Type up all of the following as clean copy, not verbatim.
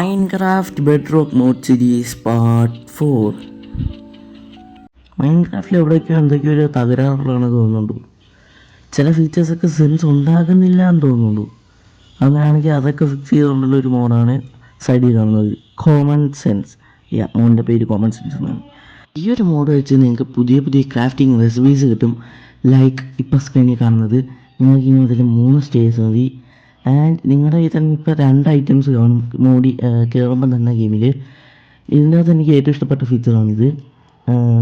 Minecraft bedrock mod series part 4. മൈൻക്രാഫ്റ്റിൽ എവിടെയൊക്കെയോ എന്തൊക്കെയോ ഒരു തകരാറുള്ളതാണെന്ന് തോന്നുന്നുണ്ട്. ചില ഫീച്ചേഴ്സൊക്കെ സെൻസ് ഉണ്ടാകുന്നില്ല എന്ന് തോന്നുന്നുള്ളൂ. അങ്ങനെയാണെങ്കിൽ അതൊക്കെ ഫിക്സ് ചെയ്തുകൊണ്ടുള്ള ഒരു മോഡാണ് സൈഡിൽ കാണുന്നത്, കോമൺ സെൻസ്. മോഡിൻ്റെ പേര് കോമൺ സെൻസ് എന്നാണ്. ഈ ഒരു മോഡ് വെച്ച് നിങ്ങൾക്ക് പുതിയ പുതിയ ക്രാഫ്റ്റിംഗ് റെസിപ്പീസ് കിട്ടും. ലൈക്ക് ഇപ്പോൾ സ്ക്രീനിൽ കാണുന്നത്, നിങ്ങൾക്ക് ഇനി മുതൽ 3 സ്റ്റേഴ്സ് മതി. ആൻഡ് നിങ്ങളുടെ കയ്യിൽ തന്നെ ഇപ്പോൾ 2 ഐറ്റംസ് കാണും മോഡി കയറുമ്പം തന്നെ ഗെയിമിൽ. ഇതിൻ്റെ അകത്ത് എനിക്ക് ഏറ്റവും ഇഷ്ടപ്പെട്ട ഫീച്ചറാണിത്.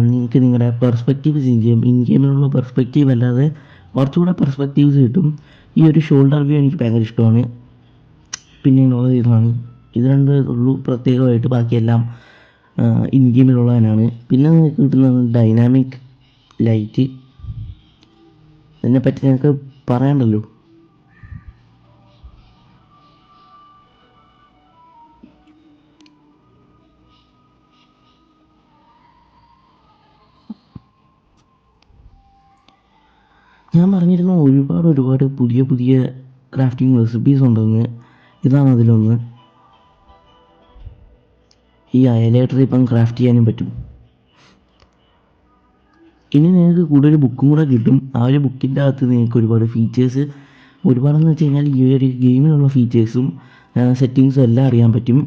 നിങ്ങൾക്ക് നിങ്ങളുടെ പെർസ്പെക്റ്റീവ് ചേഞ്ച് ചെയ്യും. ഇൻ ഗെയിമിലുള്ള പെർസ്പെക്റ്റീവ് അല്ലാതെ കുറച്ചുകൂടെ പെർസ്പെക്റ്റീവ്സ് കിട്ടും. ഈ ഒരു ഷോൾഡർ വ്യൂ എനിക്ക് ഭയങ്കര ഇഷ്ടമാണ്. പിന്നെ ഉള്ളത് ഇതാണ്. ഇത് രണ്ട് ഉള്ളൂ പ്രത്യേകമായിട്ട്, ബാക്കിയെല്ലാം ഇൻ ഗെയിമിലുള്ള തന്നെയാണ്. പിന്നെ നിങ്ങൾക്ക് കിട്ടുന്നത് ഡൈനാമിക് ലൈറ്റ്. ഇതിനെപ്പറ്റി ഞങ്ങൾക്ക് പറയണ്ടല്ലോ. ഞാൻ പറഞ്ഞിരുന്നു ഒരുപാട് പുതിയ പുതിയ ക്രാഫ്റ്റിംഗ് റെസിപ്പീസ് ഉണ്ടെന്ന്. ഇതാണ് അതിലൊന്ന്. ഈ ഹൈലൈറ്റർ ഇപ്പം ക്രാഫ്റ്റ് ചെയ്യാനും പറ്റും. ഇനി നിങ്ങൾക്ക് കൂടുതൽ ബുക്കും കൂടെ കിട്ടും. ആ ഒരു ബുക്കിൻ്റെ അകത്ത് നിങ്ങൾക്ക് ഒരുപാട് ഫീച്ചേഴ്സ്, ഒരുപാടെന്ന് വെച്ച് കഴിഞ്ഞാൽ ഈ ഒരു ഗെയിമിലുള്ള ഫീച്ചേഴ്സും സെറ്റിങ്സും എല്ലാം അറിയാൻ പറ്റും.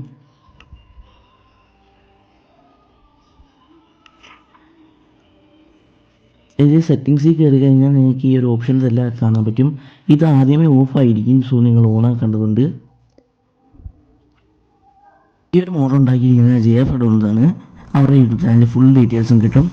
ഇത് സെറ്റിങ്സിൽ കയറി കഴിഞ്ഞാൽ നിങ്ങൾക്ക് ഈ ഒരു ഓപ്ഷൻസ് എല്ലാം കാണാൻ പറ്റും. ഇത് ആദ്യമേ ഓഫായിരിക്കും, സോ നിങ്ങൾ ഓണാക്കേണ്ടതുണ്ട്. ഈ ഒരു മോഡ് ഉണ്ടാക്കിയിരിക്കുന്നത് JFED ആണ്. അവരുടെ യൂട്യൂബ് ചാനലിൽ ഫുൾ ഡീറ്റെയിൽസും കിട്ടും.